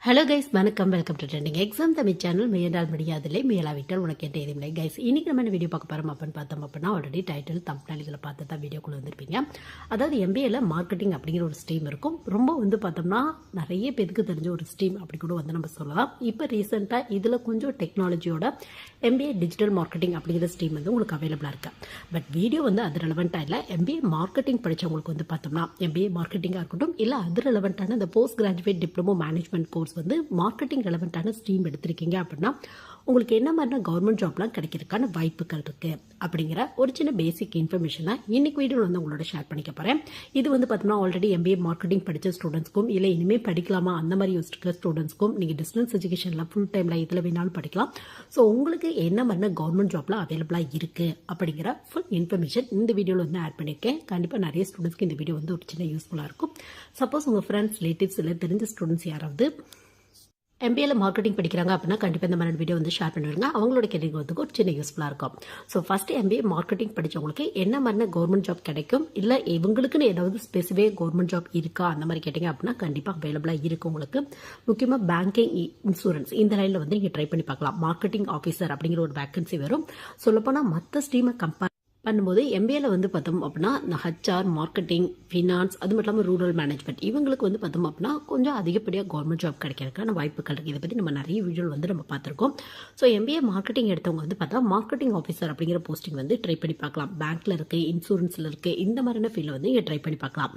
Hello guys, வணக்கம். Welcome to trending exam Tamil channel. முயன்றால் முடியாதில்லை, முயலாவிட்டால் உனக்கு எந்த எதுவுமில்லை. கைஸ், இன்னைக்கு நம்ம என்ன வீடியோ பார்க்க போறோம் அப்படின்னு பார்த்தோம் அப்படின்னா, ஆல்ரெடி டைட்டில் தம்ப்நெயில்களை பார்த்து தான் வீடியோக்குள்ள வந்திருப்பீங்க. அதாவது எம்பிஏல மார்க்கெட்டிங் அப்படிங்கிற ஒரு ஸ்ட்ரீம் இருக்கும். ரொம்ப பார்த்தோம்னா நிறைய பேருக்கு தெரிஞ்ச ஒரு ஸ்ட்ரீம் அப்படி கூட நம்ம சொல்லலாம். இப்போ ரீசெண்டாக இதில் கொஞ்சம் டெக்னாலஜியோட எம்பிஏ டிஜிட்டல் மார்க்கெட்டிங் அப்படிங்கிற ஸ்ட்ரீம் உங்களுக்கு அவைலபிளாக இருக்கு. பட் வீடியோ அது ரெலவெண்ட்டாக இல்லை. எம்பிஏ மார்க்கெட்டிங் படித்தவங்களுக்கு பார்த்தோம்னா எம்பிஏ மார்க்கெட்டிங்காக இருக்கட்டும், இல்லை அது ரெலவெண்ட்டான இந்த post graduate diploma management course marketing ரெலவெண்ட்டான ஸ்ட்ரீம் எடுத்திருக்கீங்க அப்படின்னா உங்களுக்கு என்ன மாதிரி கவர்மெண்ட் ஜாப்லாம் கிடைக்கிறதுக்கான வாய்ப்புகள் இருக்கு அப்படிங்கிற ஒரு சின்ன பேசிக் இன்ஃபர்மேஷனை இன்னைக்கு வீடியோவில் உங்களோட ஷேர் பண்ணிக்க போறேன். இது பார்த்தோம்னா ஆல்ரெடி எம்பிஏ மார்க்கெட்டிங் படித்த ஸ்டூடெண்ட்ஸ்க்கும், இல்லை இனிமேல் படிக்கலாமா அந்த மாதிரி யோசிக்கிற ஸ்டூடெண்ட்ஸ்க்கும், நீங்கள் டிஸ்டன்ஸ் எஜுகேஷனில் ஃபுல் டைமில் இதில் வேணாலும் படிக்கலாம். ஸோ உங்களுக்கு என்ன மாதிரி கவர்மெண்ட் ஜாப்லாம் அவைலபிளாக இருக்கு அப்படிங்கிற ஃபுல் இன்ஃபர்மேஷன் இந்த வீடியோவில் ஆட் பண்ணியிருக்கேன். கண்டிப்பாக நிறைய ஸ்டூடெண்ட்ஸ்க்கு இந்த வீடியோ ஒரு சின்ன யூஸ்ஃபுல்லாக இருக்கும். சப்போஸ் உங்கள் ஃப்ரெண்ட்ஸ், ரிலேட்டிவ்ஸ் இல்லை தெரிஞ்ச ஸ்டூடெண்ட்ஸ் யாராவது எம்பிஏல மார்க்கெட்டிங் படிக்கிறாங்க அப்படின்னா கண்டிப்பாக இந்த மாதிரி வீடியோ ஷேர் பண்ணுவாங்க. அவங்களோட கேரியருக்கு ஒரு சின்ன யூஸ்ஃபுல்லாக இருக்கும். ஸோ ஃபர்ஸ்ட் எம்பிஏ மார்க்கெட்டிங் படித்தவங்களுக்கு என்ன மாதிரி கவர்மெண்ட் ஜாப் கிடைக்கும், இல்லை இவங்களுக்குன்னு ஏதாவது ஸ்பெசிஃபிக் கவர்மெண்ட் ஜாப் இருக்கா அந்த மாதிரி கேட்டிங்க அப்படின்னா கண்டிப்பாக அவைலபிளாக இருக்கும் உங்களுக்கு. முக்கியமாக பேங்கிங், இன்சூரன்ஸ் இந்த லைனில் நீங்கள் ட்ரை பண்ணி பார்க்கலாம். மார்க்கெட்டிங் ஆஃபீஸர் அப்படிங்கிற ஒரு வேகன்சி வரும். சொல்லப்போனால் மற்ற ஸ்ட்ரீமை கம்பேர் பண்ணும்போது எம்பிஏல பார்த்தோம் அப்படின்னா இந்த ஹச்ஆர், மார்க்கெட்டிங், ஃபினான்ஸ், அது மட்டும் இல்லாமல் ரூரல் மேனேஜ்மெண்ட் இவங்களுக்கு பார்த்தோம் அப்படின்னா கொஞ்சம் அதிகப்படியாக கவர்மெண்ட் ஜாப் கிடைக்கிறதுக்கான வாய்ப்புகள் இருக்குது. இதை பற்றி நம்ம நிறைய வீடியோ நம்ம பார்த்துருக்கோம். ஸோ எம்பிஏ மார்க்கெட்டிங் எடுத்தவங்க பார்த்தா மார்க்கெட்டிங் ஆஃபீஸர் அப்படிங்கிற போஸ்டிங் ட்ரை பண்ணி பார்க்கலாம். பேங்க்ல இருக்கு, இன்சூரன்ஸ்ல இருக்கு, இந்த மாதிரியான ஃபீல்டில் நீங்கள் ட்ரை பண்ணி பார்க்கலாம்.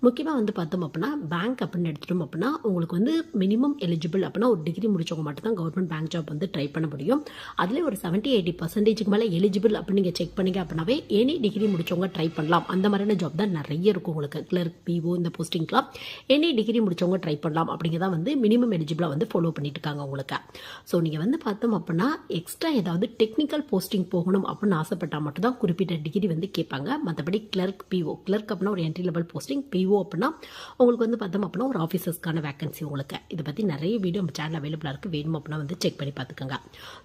முக்கியமாக பார்த்தோம் அப்படின்னா பேங்க் அப்படின்னு எடுத்துட்டோம் அப்படின்னா உங்களுக்கு மினிமம் எலிஜிபிள் அப்படின்னா ஒரு டிகிரி முடிச்சவங்க மட்டும் தான் கவர்மெண்ட் பேங்க் ஜாப் ட்ரை பண்ண முடியும். அதுலேயே ஒரு 70-80% மேலே எலிஜிபிள் அப்படின்னு நீங்கள் செக் பண்ணீங்க அப்படின்னாவே எனி டிகிரி முடிச்சவங்க ட்ரை பண்ணலாம். அந்த மாதிரியான ஜாப் தான் நிறைய இருக்கும் உங்களுக்கு. கிளர்க், பிஓ இந்த போஸ்டிங்லாம் எனி டிகிரி முடிச்சவங்க ட்ரை பண்ணலாம் அப்படிங்கிறத மினிமம் எலிஜிபிளாக ஃபாலோ பண்ணிட்டு இருக்காங்க உங்களுக்கு. ஸோ நீங்கள் பார்த்தோம் அப்படின்னா எக்ஸ்ட்ரா ஏதாவது டெக்னிக்கல் போஸ்டிங் போகணும் அப்படின்னு ஆசைப்பட்டால் மட்டும் தான் குறிப்பிட்ட டிகிரி கேட்பாங்க. மற்றபடி கிளர்க், பிஓ, கிளர்க் அப்படின்னா ஒரு என்ட்ரி லெவல் போஸ்டிங், பிஓ அப்படின்னா உங்களுக்கு பார்த்தோம் அப்படின்னா ஒரு ஆஃபீஸர்ஸ்க்கான வேகன்சி உங்களுக்கு. இதை பற்றி நிறைய வீடியோ நம்ம சேனல் அவைலபிளாக இருக்குது. வேணும் அப்படின்னா செக் பண்ணி பார்த்துக்கோங்க.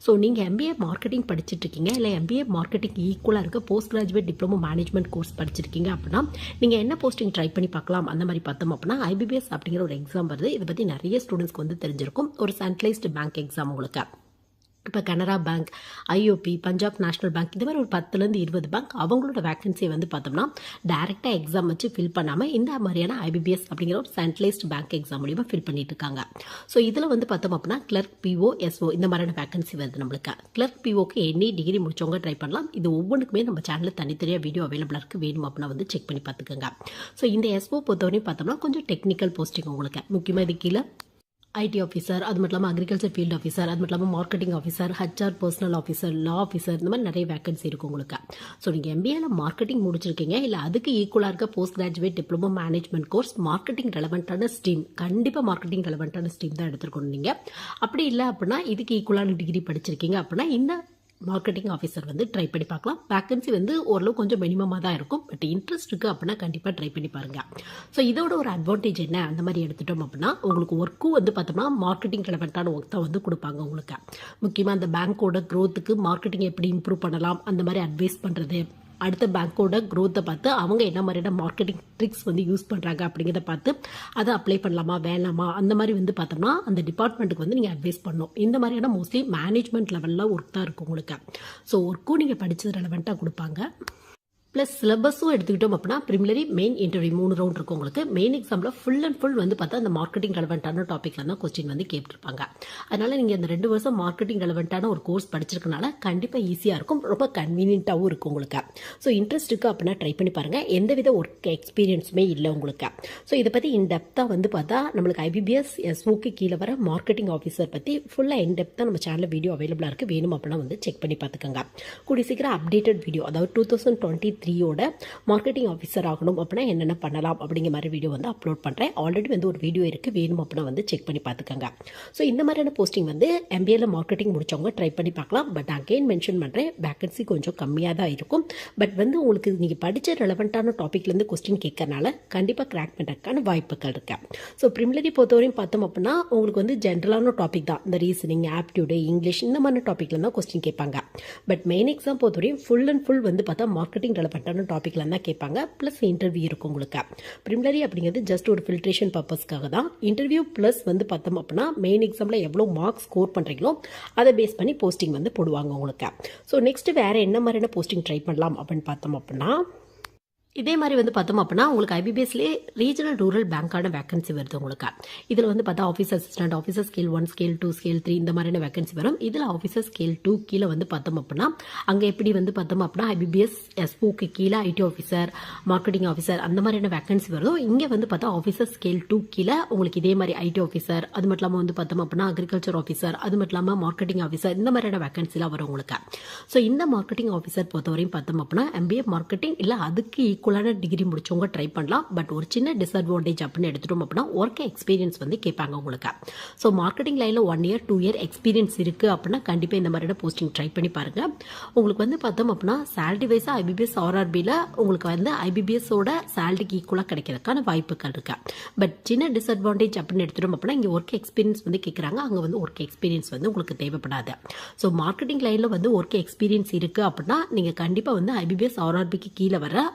ஸோ நீங்கள் எம்பிஏ மார்க்கெட்டிங் படிச்சுட்டு இருக்கீங்க, இல்லை எம்பிஏ மார்க்கெட்டிங் ஈக்குவலாக இருக்க post graduate diploma management course படிச்சிருக்கீங்க அப்படின்னா நீங்கள் என்ன போஸ்டிங் ட்ரை பண்ணி பார்க்கலாம் அந்த மாதிரி பார்த்தோம் அப்படின்னா ஐபிபிஎஸ் அப்படிங்கிற ஒரு எக்ஸாம் வருது. இதை பற்றி நிறைய ஸ்டூடெண்ட்ஸ்க்கு தெரிஞ்சிருக்கும். ஒரு சென்ட்ரலைஸ்டு பேங்க் எக்ஸாம் உங்களுக்கு. இப்போ Canara bank, IOB, Punjab national bank இந்த மாதிரி ஒரு 10-20 பேங்க் அவங்களோட வேகன்சியை பார்த்தோம்னா டைரெக்டாக எக்ஸாம் வச்சு ஃபில் பண்ணாமல் இந்த மாதிரியான ஐபிபிஎஸ் அப்படிங்கிற ஒரு சென்ட்ரலைஸ்டு பேங்க் எக்ஸாம் மூலியமாக ஃபில் பண்ணிட்டு இருக்காங்க. ஸோ இதில் பார்த்தோம் அப்படின்னா கிளர்க், பிஓ, எஸ்ஓ இந்த மாதிரியான வேகன்சி வருது நம்மளுக்கு. கிளர்க், பிஓக்கு எனி டிகிரி முடிச்சவங்க ட்ரை பண்ணலாம். இது ஒவ்வொன்றுக்குமே நம்ம சேனலில் தனித்தனியாக வீடியோ அவைலபிளாக இருக்குது. வேணும் அப்படின்னா செக் பண்ணி பார்த்துக்கோங்க. ஸோ இந்த எஸ்ஓ பொறுத்தவரையும் பார்த்தோம்னா கொஞ்சம் டெக்னிக்கல் போஸ்டிங் உங்களுக்கு. முக்கியமாக இது கீழே ஐடி ஆஃபீஸர், அது மட்டும் இல்லாமல் அக்ரிகல்ச்சர் ஃபீல்டு ஆஃபீஸர், அது மட்டும் இல்லாமல் marketing officer, HR, personal officer, லா ஆஃபீஸர் இந்த மாதிரி நிறைய வேகன்சி இருக்கும் உங்களுக்கு. ஸோ நீங்கள் எம்பிஏல மார்க்கெட்டிங் முடிச்சிருக்கீங்க, இல்லை அதுக்கு ஈக்குவலாக இருக்க post graduate diploma management course marketing ரெலவெண்ட்டான ஸ்ட்ரீம், கண்டிப்பாக மார்க்கெட்டிங் ரெலவெண்ட்டான ஸ்ட்ரீம் தான் எடுத்துருக்கணும் நீங்கள். அப்படி இல்லை அப்படின்னா இதுக்கு ஈக்குவலான டிகிரி படிச்சிருக்கீங்க அப்படின்னா இந்த மார்க்கெட்டிங் ஆஃபீஸர் ட்ரை பண்ணி பார்க்கலாம். வேகன்சி ஓரளவு கொஞ்சம் மினிமமாக தான் இருக்கும். பட் இன்ட்ரெஸ்ட் இருக்குது அப்படின்னா கண்டிப்பாக ட்ரை பண்ணி பாருங்க. ஸோ இதோட ஒரு அட்வான்டேஜ் என்ன அந்த மாதிரி எடுத்துட்டோம் அப்படின்னா உங்களுக்கு ஒர்க்கும் பார்த்தோம்னா மார்க்கெட்டிங் ரெலவெண்ட்டான ஒர்க் தான் கொடுப்பாங்க உங்களுக்கு. முக்கியமாக அந்த பேங்க்கோட க்ரோத்துக்கு மார்க்கெட்டிங் எப்படி இம்ப்ரூவ் பண்ணலாம் அந்த மாதிரி அட்வைஸ் பண்ணுறது, அடுத்த பேங்க்கோட க்ரோத்தை பார்த்து அவங்க என்ன மாதிரியான மார்க்கெட்டிங் ட்ரிக்ஸ் யூஸ் பண்ணுறாங்க அப்படிங்கிறத பார்த்து அதை அப்ளை பண்ணலாமா வேணாமா அந்த மாதிரி பார்த்தோம்னா அந்த டிபார்ட்மெண்ட்டுக்கு நீங்கள் அட்வைஸ் பண்ணணும். இந்த மாதிரியான மோஸ்ட்லி மேனேஜ்மெண்ட் லெவலில் ஒர்க் தான் இருக்கும் உங்களுக்கு. ஸோ ஒர்க்கும் நீங்கள் படித்தது ரெலவெண்ட்டாக கொடுப்பாங்க. ப்ளஸ் சிலபஸும் எடுத்துக்கிட்டோம் அப்படின்னா ப்ரிலிமினரி, மெயின், இன்டர்வியூ 3 ரவுண்ட் இருக்கும் உங்களுக்கு. மெயின் எக்ஸாமில் ஃபுல் அண்ட் ஃபுல் பார்த்தா அந்த மார்க்கெட்டிங் ரெலவெண்ட்டான டாப்பிக்கில் தான் கொஸ்டின் கேட்டிருப்பாங்க. அதனால் நீங்கள் இந்த 2 வருஷம் மார்க்கெட்டிங் ரெலவெண்ட்டான ஒரு கோர்ஸ் படிச்சிருக்கனால கண்டிப்பாக ஈஸியாக இருக்கும், ரொம்ப கன்வீனியன்ட்டாகவும் இருக்கும் உங்களுக்கு. ஸோ இன்ட்ரெஸ்ட் இருக்குது அப்படின்னா ட்ரை பண்ணி பாருங்கள். எந்தவித ஒர்க் எக்ஸ்பீரியன்ஸுமே இல்லை உங்களுக்கு. ஸோ இதை பற்றி இன்டெப்த்தாக பார்த்தா நம்மளுக்கு ஐபிபிஎஸ், எஸ்ஓக்கு கீழே வர மார்க்கெட்டிங் ஆஃபீஸர் பற்றி ஃபுல்லாக இன்டெப்த்தாக நம்ம சேனலில் வீடியோ அவைலபிளாக இருக்குது. வேணும் அப்படின்னா செக் பண்ணி பார்த்துக்கோங்க. கூடிய சீக்கிரம் அப்டேட்டட் வீடியோ, அதாவது 2023 மார்க்கெட்டிங் ஆஃபீஸர் ஆகணும் அப்படின்னா என்னென்ன பண்ணலாம் அப்படிங்கிற மாதிரி வீடியோ அப்லோட் பண்ணுறேன். ஆல்ரெடி ஒரு வீடியோ இருக்குது. வேணும் அப்படின்னா செக் பண்ணி பார்த்துக்கோங்க. ஸோ இந்த மாதிரியான போஸ்டிங் எம்பிஏல மார்க்கெட்டிங் முடிச்சவங்க ட்ரை பண்ணி பார்க்கலாம். பட் அகெயின் மென்ஷன் பண்ணுறேன், வேகன்சி கொஞ்சம் கம்மியாக தான் இருக்கும். பட் உங்களுக்கு நீங்கள் படித்த ரெலவெண்ட்டான டாப்பிக்லேருந்து கொஸ்டின் கேட்கறனால கண்டிப்பாக கிராக் பண்ணுறதுக்கான வாய்ப்புகள் இருக்கு. ஸோ ப்ரிலிமினரி பொறுத்தவரையும் பார்த்தோம் அப்படின்னா உங்களுக்கு ஜென்ரலான டாபிக் தான். இந்த ரீசனிங், ஆப்டியூடு, இங்கிலீஷ் இந்த மாதிரி டாப்பிக்ல தான் கொஸ்டின் கேட்பாங்க. பட் மெயின் எக்ஸாம் பொறுத்தவரையும் ஃபுல் அண்ட் ஃபுல் பார்த்தா மார்க்கெட்டிங் ரெலவெண்ட் சம்மந்தப்பட்ட டாப்பிக்ல தான் கேட்பாங்க. ப்ளஸ் இன்டர்வியூ இருக்கும் உங்களுக்கு. ப்ரிலிமினரி அப்படிங்கிறது ஜஸ்ட் ஒரு ஃபில்ட்ரேஷன் பர்பஸ்க்காக தான். இன்டர்வியூ ப்ளஸ் வந்து பார்த்தோம் அப்படின்னா மெயின் எக்ஸாமில் எவ்வளோ மார்க்ஸ் ஸ்கோர் பண்ணுறீங்களோ அதை பேஸ் பண்ணி போஸ்டிங் வந்து போடுவாங்க உங்களுக்கு. ஸோ நெக்ஸ்ட் வேறு என்ன மாதிரியான போஸ்டிங் ட்ரை பண்ணலாம் அப்படின்னு பார்த்தோம் அப்படின்னா, இதே மாதிரி வந்து பார்த்தோம் அப்படின்னா உங்களுக்கு ஐபிபிஎஸ்லேயே ரீஜனல் ரூரல் பேங்க்கான வேகன்சி வருது உங்களுக்கு. இதில் வந்து பார்த்தா office assistant, officer scale 1, scale 2, scale 3 இந்த மாதிரியான வேகன்சி வரும். இதில் ஆஃபீஸர் ஸ்கேல் 2 கீழே வந்து பார்த்தோம் அப்படின்னா அங்கே எப்படி வந்து பார்த்தோம் அப்படின்னா ஐபிபிஎஸ் எஸ்ஓக்கு கீழே ஐடி ஆஃபீஸர், மார்க்கெட்டிங் ஆஃபீஸர் அந்த மாதிரியான வேகன்சி வருதோ, இங்கே வந்து பார்த்தா ஆஃபீஸர் ஸ்கேல் 2 கீழே உங்களுக்கு இதே மாதிரி ஐடி ஆஃபீஸர், அது மட்டும் இல்லாமல் வந்து பார்த்தோம் அப்படின்னா அக்ரிகல்ச்சர் ஆஃபீஸர், அது மட்டும் இல்லாமல் மார்க்கெட்டிங் ஆஃபீஸர் இந்த மாதிரியான வேகன்சிலாம் வரும் உங்களுக்கு. ஸோ இந்த மார்க்கெட்டிங் ஆஃபீஸர் பொறுத்தவரையும் பார்த்தோம் அப்படின்னா MBA மார்க்கெட்டிங் இல்லை அதுக்கு ஈக்குவலான டிகிரி முடிச்சவங்க ட்ரை பண்ணலாம். பட் ஒரு சின்ன டிஸ்அட்வான்டேஜ் அப்படின்னு எடுத்துட்டோம் அப்படின்னா ஒர்க் எக்ஸ்பீரியன்ஸ் வந்து கேட்பாங்க உங்களுக்கு. ஸோ மார்க்கெட்டிங் லைனில் 1 year 2 year எக்ஸ்பீரியன்ஸ் இருக்குது அப்படின்னா கண்டிப்பாக இந்த மாதிரியான போஸ்டிங் ட்ரை பண்ணி பாருங்க. உங்களுக்கு வந்து பார்த்தோம் அப்படின்னா சேலரி வைஸாக ஐபிபிஎஸ் ஆர்ஆர்பியில் உங்களுக்கு வந்து ஐபிபிஎஸோட சேலரிக்கு ஈக்குவலாக கிடைக்கிறதுக்கான வாய்ப்புகள் இருக்கு. பட் சின்ன டிஸ்அட்வான்டேஜ் அப்படின்னு எடுத்துட்டோம் அப்படின்னா இங்கே ஒர்க் எக்ஸ்பீரியன்ஸ் வந்து கேட்குறாங்க. அங்கே வந்து ஒர்க் எக்ஸ்பீரியன்ஸ் வந்து உங்களுக்கு தேவைப்படாது. ஸோ மார்க்கெட்டிங் லைனில் வந்து ஒர்க் எக்ஸ்பீரியன்ஸ் இருக்குது அப்படின்னா நீங்கள் கண்டிப்பாக வந்து ஐபிபிஎஸ் ஆர்ஆர்பிக்கு கீழே வர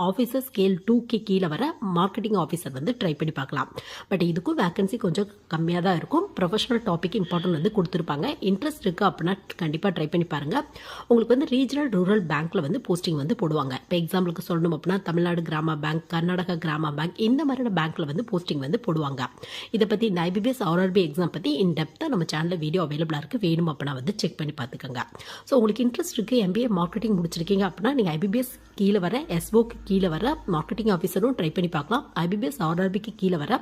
ஆஃபீஸர் ஸ்கேல் 2க்கு கீழே வர மார்க்கெட்டிங் ஆஃபீஸர் வந்து ட்ரை பண்ணி பார்க்கலாம். பட் இதுக்கும் வேகன்சி கொஞ்சம் கம்மியாக தான் இருக்கும். ப்ரொஃபஷனல் டாபிக் இம்பார்ட்டன்ட் வந்து கொடுத்துருப்பாங்க. இன்ட்ரெஸ்ட் இருக்குது அப்படின்னா கண்டிப்பாக ட்ரை பண்ணி பாருங்கள். உங்களுக்கு வந்து ரீஜனல் ரூரல் பேங்க்கில் வந்து போஸ்டிங் வந்து போடுவாங்க. இப்போ எக்ஸாம்பிளுக்கு சொல்லணும் அப்படின்னா தமிழ்நாடு கிராம பேங்க், கர்நாடகா கிராம பேங்க் இந்த மாதிரியான பேங்க்கில் வந்து போஸ்டிங் வந்து போடுவாங்க. இதை பற்றி இந்த ஐபிபிஎஸ் ஆர்ஆர்பி எக்ஸாம் பற்றி இன் டெப்த்தாக நம்ம சேனலில் வீடியோ அவைலபிளாக இருக்குது. வேணும் அப்படின்னா வந்து செக் பண்ணி பார்த்துக்கோங்க. ஸோ உங்களுக்கு இன்ட்ரெஸ்ட் இருக்குது, MBA மார்க்கெட்டிங் முடிச்சிருக்கீங்க அப்படின்னா நீங்கள் ஐபிபிஎஸ் கீழே வர எஸ்ஓக்கு கீழே வர மார்க்கெட்டிங் ஆஃபீஸரும் ட்ரை பண்ணி பார்க்கலாம். ஐபிபிஎஸ் ஆர்ஆர்பிக்கு கீழே வர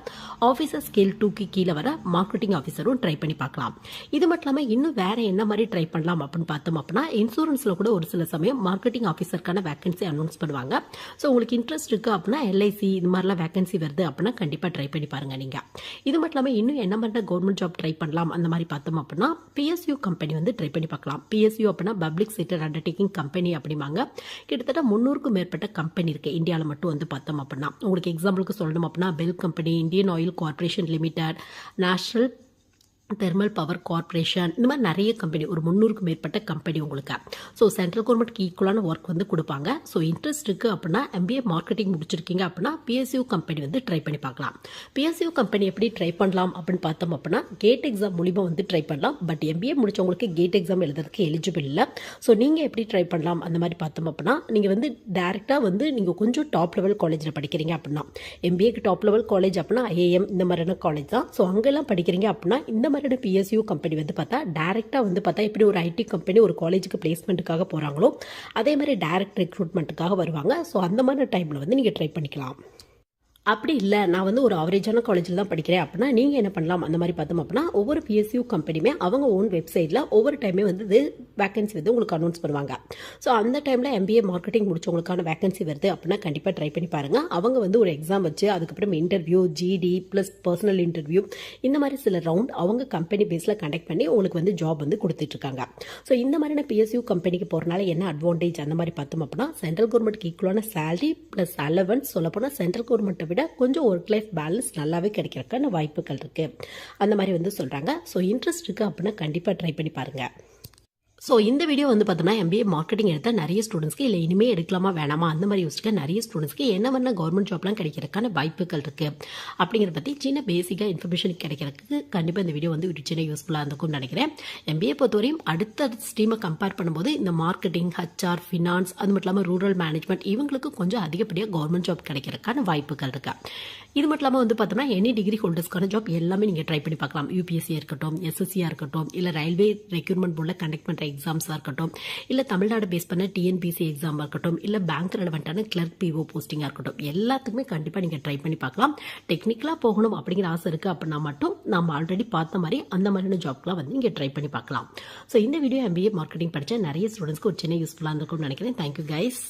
ஆஃபீஸர் ஸ்கேல் 2க்கு கீழே வர மார்க்கெட்டிங் ஆஃபீஸரும் ட்ரை பண்ணி பார்க்கலாம். இது மட்டும் இல்லாமல் இன்னும் வேற என்ன மாதிரி ட்ரை பண்ணலாம் அப்படின்னு பார்த்தோம் அப்படின்னா இன்சூரன்ஸில் கூட ஒரு சில சமயம் மார்க்கெட்டிங் ஆஃபீஸருக்கான வேகன்சி அனௌன்ஸ் பண்ணுவாங்க. ஸோ உங்களுக்கு இன்ட்ரெஸ்ட் இருக்குது அப்படின்னா எல்ஐசி இது மாதிரிலாம் வேகன்சி வருது அப்படின்னா கண்டிப்பாக ட்ரை பண்ணி பாருங்க நீங்கள். இது மட்டும் இல்லாமல் இன்னும் என்ன மாதிரி கவர்மெண்ட் ஜாப் ட்ரை பண்ணலாம் அந்த மாதிரி பார்த்தோம் அப்படின்னா PSU கம்பெனி வந்து ட்ரை பண்ணி பார்க்கலாம். PSU அப்படின்னா பப்ளிக் செக்டர் அண்டர்டேக்கிங் கம்பெனி அப்படிம்பாங்க. கிட்டத்தட்ட 300க்கும் மேற்பட்ட கம்பெனி இருக்கு இந்தியாவில் மட்டும் வந்து பார்த்தோம் அப்படின்னா. உங்களுக்கு எக்ஸாம்பிளுக்கு சொல்லணும் அப்படின்னா bell company, Indian oil corporation limited, national thermal power corporation இந்த மாதிரி நிறைய கம்பெனி, ஒரு 300க்கும் மேற்பட்ட கம்பெனி உங்களுக்கு. ஸோ சென்ட்ரல் கவர்மெண்ட்க்கு ஈக்குவலான ஒர்க் வந்து கொடுப்பாங்க. ஸோ இன்ட்ரெஸ்ட் இருக்குது அப்படின்னா MBA மார்க்கெட்டிங் முடிச்சிருக்கீங்க அப்படின்னா PSU கம்பெனி வந்து ட்ரை பண்ணி பார்க்கலாம். PSU கம்பெனி எப்படி ட்ரை பண்ணலாம் அப்படின்னு பார்த்தோம் அப்படின்னா கேட் எக்ஸாம் மூலிமா வந்து ட்ரை பண்ணலாம். பட் MBA முடிச்சவங்களுக்கு கேட் எக்ஸாம் எழுதுறதுக்கு எலிஜிபிள் இல்லை. ஸோ நீங்கள் எப்படி ட்ரை பண்ணலாம் அந்த மாதிரி பார்த்தோம் அப்படின்னா நீங்கள் வந்து டேரெக்டாக வந்து நீங்கள் கொஞ்சம் டாப் லெவல் காலேஜில் படிக்கிறீங்க அப்படின்னா MBAக்கு டாப் லெவல் காலேஜ் அப்படின்னா IIM இந்த மாதிரியான காலேஜ் தான். ஸோ அங்கெல்லாம் படிக்கிறீங்க அப்படின்னா இந்த மாதிரி PSU கம்பெனி வந்து பார்த்தா டைரக்டா வந்து பார்த்தா எப்படி ஒரு ஐடி கம்பெனி ஒரு காலேஜுக்கு பிளேஸ்மெண்ட்டுக்காக போறாங்களோ அதே மாதிரி டைரக்ட் ரெக்ரூட்மெண்ட்டுக்காக வருவாங்க. ஸோ அந்த மாதிரி டைம்ல வந்து நீங்க ட்ரை பண்ணிக்கலாம். அப்படி இல்லை நான் வந்து ஒரு ஆவரேஜான காலேஜில் தான் படிக்கிறேன் அப்படின்னா நீங்கள் என்ன பண்ணலாம் அந்த மாதிரி பார்த்தோம் அப்படின்னா ஒவ்வொரு PSU கம்பெனியுமே அவங்க ஓன் வெப்சைட்டில் ஒவ்வொரு டைமே வந்து வேகன்சி வந்து உங்களுக்கு அனௌன்ஸ் பண்ணுவாங்க. ஸோ அந்த டைமில் MBA மார்க்கெட்டிங் முடிச்சவங்களுக்கான வேகன்சி வருது அப்படின்னா கண்டிப்பாக ட்ரை பண்ணி பாருங்கள். அவங்க வந்து ஒரு எக்ஸாம் வச்சு அதுக்கப்புறம் interview, GD plus personal interview இந்த மாதிரி சில ரவுண்ட் அவங்க கம்பெனி பேஸில் கண்டக்ட் பண்ணி உங்களுக்கு வந்து ஜாப் வந்து கொடுத்துட்ருக்காங்க. ஸோ இந்த மாதிரியான PSU கம்பெனிக்கு போகிறனால என்ன அட்வான்டேஜ் அந்த மாதிரி பார்த்தோம் அப்படின்னா சென்ட்ரல் கவர்மெண்ட்க்கு ஈக்குவலான சேலரி ப்ளஸ் அலவன்ஸ் சொல்லப்போனால் சென்ட்ரல் கவர்மெண்ட்டை கொஞ்சம் ஒர்க் லைஃப் பேலன்ஸ் நல்லாவே கிடைக்கிறதுக்கான வாய்ப்புகள் இருக்கு அந்த மாதிரி வந்து சொல்றாங்க. ஸோ இன்ட்ரெஸ்ட் இருக்கு அப்படின்னா கண்டிப்பா ட்ரை பண்ணி பாருங்க. ஸோ இந்த வீடியோ வந்து பார்த்தோம்னா MBA மார்க்கெட்டிங் எடுத்தால் நிறைய ஸ்டூடெண்ட்ஸ்க்கு இல்லை இனிமேல் எடுக்கலாமா வேணாமா அந்த மாதிரி யோசிச்சுக்க நிறைய ஸ்டூடெண்ட்ஸ்க்கு என்ன பண்ண கவர்மெண்ட் ஜாப்லாம் கிடைக்கிறதுக்கான வாய்ப்புகள் இருக்குது அப்படிங்கிறத பற்றி சின்ன பேசிக்காக இன்ஃபர்மேஷன் கிடைக்கிறதுக்கு கண்டிப்பாக இந்த வீடியோ வந்து ஒரு சின்ன யூஸ்ஃபுல்லாக இருந்திருக்கும்னு நினைக்கிறேன். MBA பொறுத்தவரையும் அடுத்த ஸ்ட்ரீமை கம்பேர் பண்ணும்போது இந்த மார்க்கெட்டிங், HR, ஃபினான்ஸ் அது மட்டும் இல்லாமல் ரூரல் மேனேஜ்மெண்ட் இவங்களுக்கு கொஞ்சம் அதிகப்படியாக கவர்மெண்ட் ஜாப் கிடைக்கிறதுக்கான வாய்ப்புகள் இருக்கு. இது மட்டும் இல்லாமல் வந்து பார்த்தோம்னா எனி டிகிரி ஹோல்டர்ஸ்க்கான ஜாப் எல்லாமே நீங்கள் ட்ரை பண்ணி பார்க்கலாம். UPSC இருக்கட்டும், SSC இருக்கட்டும், இல்லை ரயில்வே ரெக்ரூட்மெண்ட் போர்டில் கண்டக்ட் பண்ணுற எக்ஸாம்ஸாக இருக்கட்டும், இல்லை தமிழ்நாடு பேஸ் பண்ண TNPSC எக்ஸாமாக இருக்கட்டும், இல்லை பேங்க் ரெலவெண்ட்டான கிளர்க் PO போஸ்டிங்காக இருக்கட்டும், எல்லாத்துக்குமே கண்டிப்பாக நீங்கள் ட்ரை பண்ணி பார்க்கலாம். டெக்னிக்கலாக போகணும் அப்படிங்கிற ஆசை இருக்குது அப்படின்னா மட்டும் நம்ம ஆல்ரெடி பார்த்த மாதிரி அந்த மாதிரியான ஜாப்லாம் வந்து நீங்கள் ட்ரை பண்ணி பார்க்கலாம். ஸோ இந்த வீடியோ MBA மார்க்கெட்டிங் படித்த நிறைய ஸ்டூடெண்ட்ஸ்க்கு ஒரு சின்ன யூஸ்ஃபுல்லாக இருக்கும்னு நினைக்கிறேன். Thank you guys.